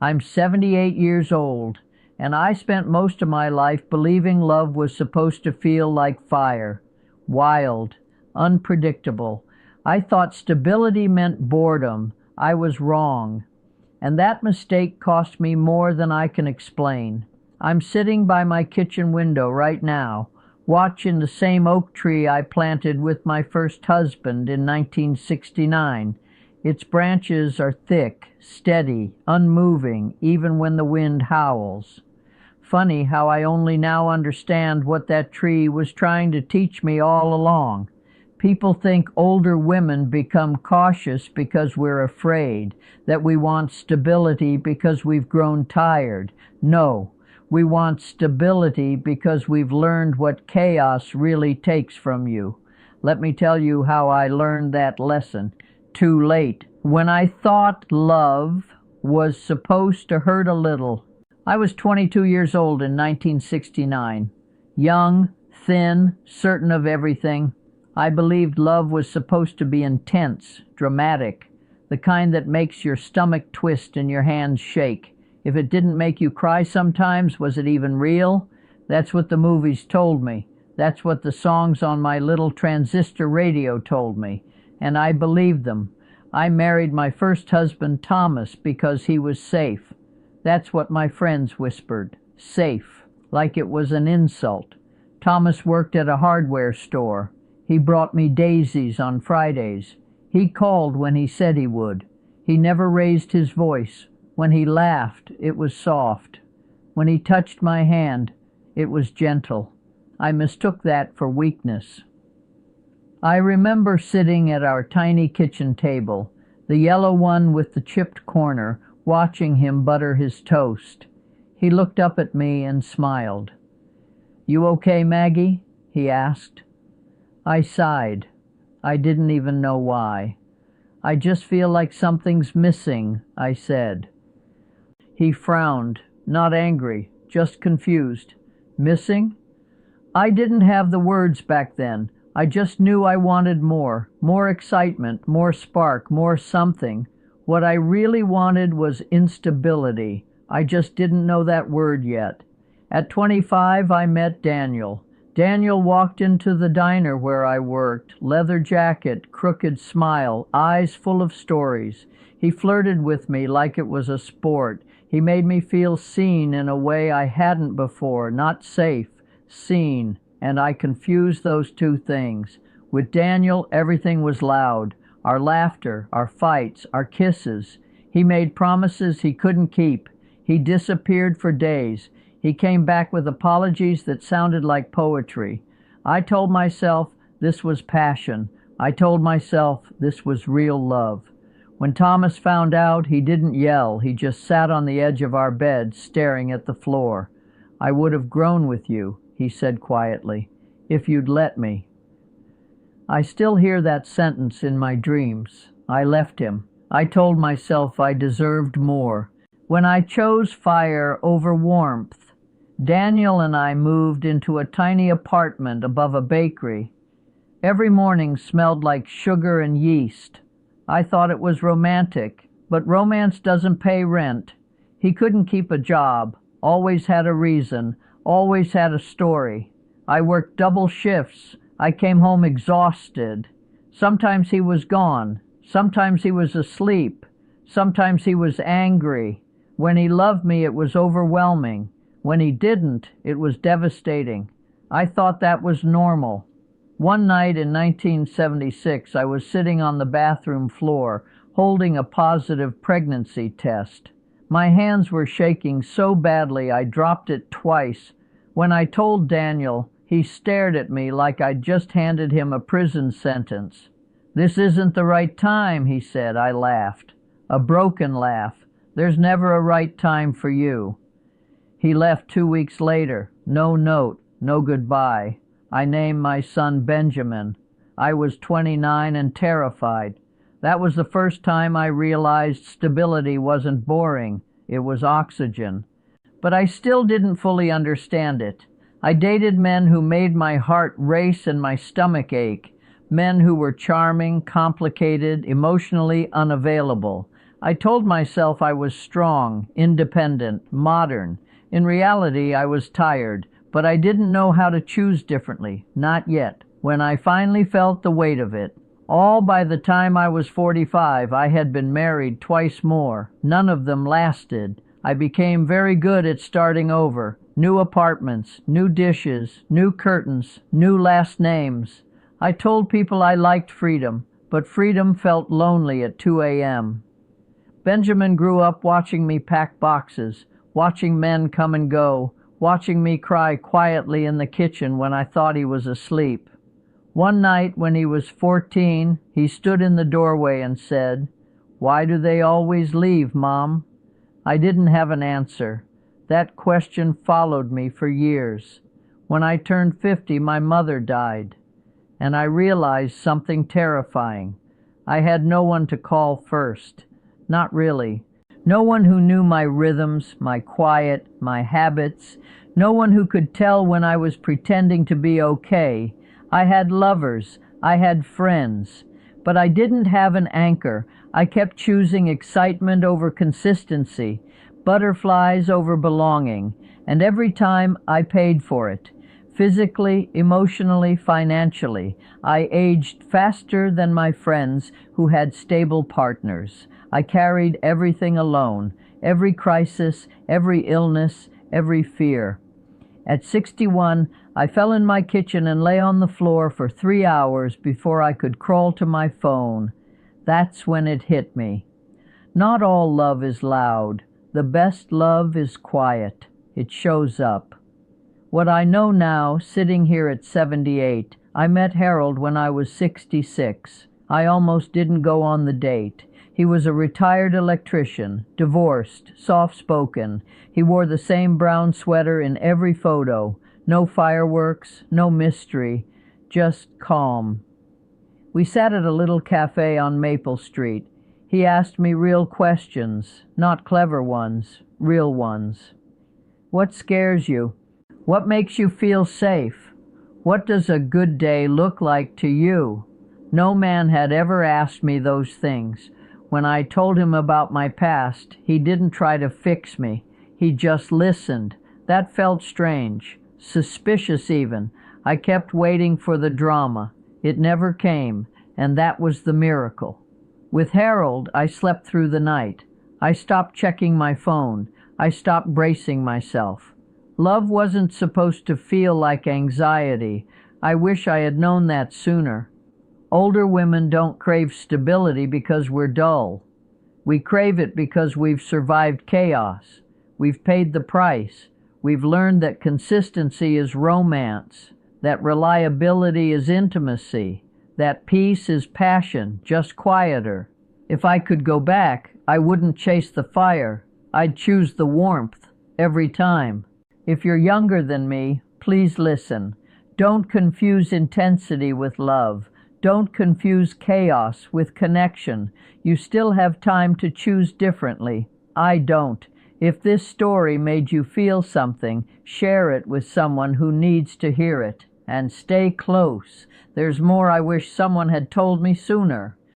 I'm 78 years old, and I spent most of my life believing love was supposed to feel like fire, wild, unpredictable. I thought stability meant boredom. I was wrong, and that mistake cost me more than I can explain. I'm sitting by my kitchen window right now, watching the same oak tree I planted with my first husband in 1969. Its branches are thick, steady, unmoving, even when the wind howls. Funny how I only now understand what that tree was trying to teach me all along. People think older women become cautious because we're afraid, that we want stability because we've grown tired. No, we want stability because we've learned what chaos really takes from you. Let me tell you how I learned that lesson. Too late. When I thought love was supposed to hurt a little. I was 22 years old in 1969. Young, thin, certain of everything. I believed love was supposed to be intense, dramatic, the kind that makes your stomach twist and your hands shake. If it didn't make you cry sometimes, was it even real? That's what the movies told me. That's what the songs on my little transistor radio told me. And I believed them. I married my first husband, Thomas, because he was safe. That's what my friends whispered. Safe. Like it was an insult. Thomas worked at a hardware store. He brought me daisies on Fridays. He called when he said he would. He never raised his voice. When he laughed, it was soft. When he touched my hand, it was gentle. I mistook that for weakness. I remember sitting at our tiny kitchen table, the yellow one with the chipped corner, watching him butter his toast. He looked up at me and smiled. "You okay, Maggie?" he asked. I sighed. I didn't even know why. "I just feel like something's missing," I said. He frowned, not angry, just confused. Missing? I didn't have the words back then. I just knew I wanted more excitement, more spark, more something. What I really wanted was instability. I just didn't know that word yet. At 25, I met Daniel. Daniel walked into the diner where I worked, leather jacket, crooked smile, eyes full of stories. He flirted with me like it was a sport. He made me feel seen in a way I hadn't before, not safe, seen, and I confused those two things. With Daniel, everything was loud. Our laughter, our fights, our kisses. He made promises he couldn't keep. He disappeared for days. He came back with apologies that sounded like poetry. I told myself this was passion. I told myself this was real love. When Thomas found out, he didn't yell. He just sat on the edge of our bed, staring at the floor. "I would have grown with you," he said quietly, "if you'd let me." I still hear that sentence in my dreams. I left him. I told myself I deserved more. When I chose fire over warmth, Daniel and I moved into a tiny apartment above a bakery. Every morning smelled like sugar and yeast. I thought it was romantic, but romance doesn't pay rent. He couldn't keep a job, always had a reason, always had a story. I worked double shifts. I came home exhausted. Sometimes he was gone. Sometimes he was asleep. Sometimes he was angry. When he loved me, it was overwhelming. When he didn't, it was devastating. I thought that was normal. One night in 1976, I was sitting on the bathroom floor, holding a positive pregnancy test. My hands were shaking so badly I dropped it twice. When I told Daniel, he stared at me like I'd just handed him a prison sentence. "This isn't the right time," he said. I laughed. A broken laugh. "There's never a right time for you." He left 2 weeks later. No note, no goodbye. I named my son Benjamin. I was 29 and terrified. That was the first time I realized stability wasn't boring. It was oxygen. But I still didn't fully understand it. I dated men who made my heart race and my stomach ache. Men who were charming, complicated, emotionally unavailable. I told myself I was strong, independent, modern. In reality, I was tired, but I didn't know how to choose differently, not yet. When I finally felt the weight of it, all by the time I was 45, I had been married twice more. None of them lasted. I became very good at starting over. New apartments, new dishes, new curtains, new last names. I told people I liked freedom, but freedom felt lonely at 2 a.m. Benjamin grew up watching me pack boxes, watching men come and go, watching me cry quietly in the kitchen when I thought he was asleep. One night when he was 14, he stood in the doorway and said, "Why do they always leave, Mom?" I didn't have an answer. That question followed me for years. When I turned 50, my mother died, and I realized something terrifying. I had no one to call first. Not really. No one who knew my rhythms, my quiet, my habits. No one who could tell when I was pretending to be okay. I had lovers. I had friends. But I didn't have an anchor. I kept choosing excitement over consistency, butterflies over belonging, and every time I paid for it. Physically, emotionally, financially. I aged faster than my friends who had stable partners. I carried everything alone, every crisis, every illness, every fear. At 61, I fell in my kitchen and lay on the floor for 3 hours before I could crawl to my phone. That's when it hit me. Not all love is loud. The best love is quiet. It shows up. What I know now, sitting here at 78, I met Harold when I was 66. I almost didn't go on the date. He was a retired electrician, divorced, soft-spoken. He wore the same brown sweater in every photo. No fireworks, no mystery, just calm. We sat at a little cafe on Maple Street. He asked me real questions, not clever ones, real ones. What scares you? What makes you feel safe? What does a good day look like to you? No man had ever asked me those things. When I told him about my past, he didn't try to fix me. He just listened. That felt strange, suspicious even. I kept waiting for the drama. It never came, and that was the miracle. With Harold, I slept through the night. I stopped checking my phone. I stopped bracing myself. Love wasn't supposed to feel like anxiety. I wish I had known that sooner. Older women don't crave stability because we're dull. We crave it because we've survived chaos. We've paid the price. We've learned that consistency is romance, that reliability is intimacy, that peace is passion, just quieter. If I could go back, I wouldn't chase the fire. I'd choose the warmth every time. If you're younger than me, please listen. Don't confuse intensity with love. Don't confuse chaos with connection. You still have time to choose differently. I don't. If this story made you feel something, share it with someone who needs to hear it. And stay close. There's more I wish someone had told me sooner.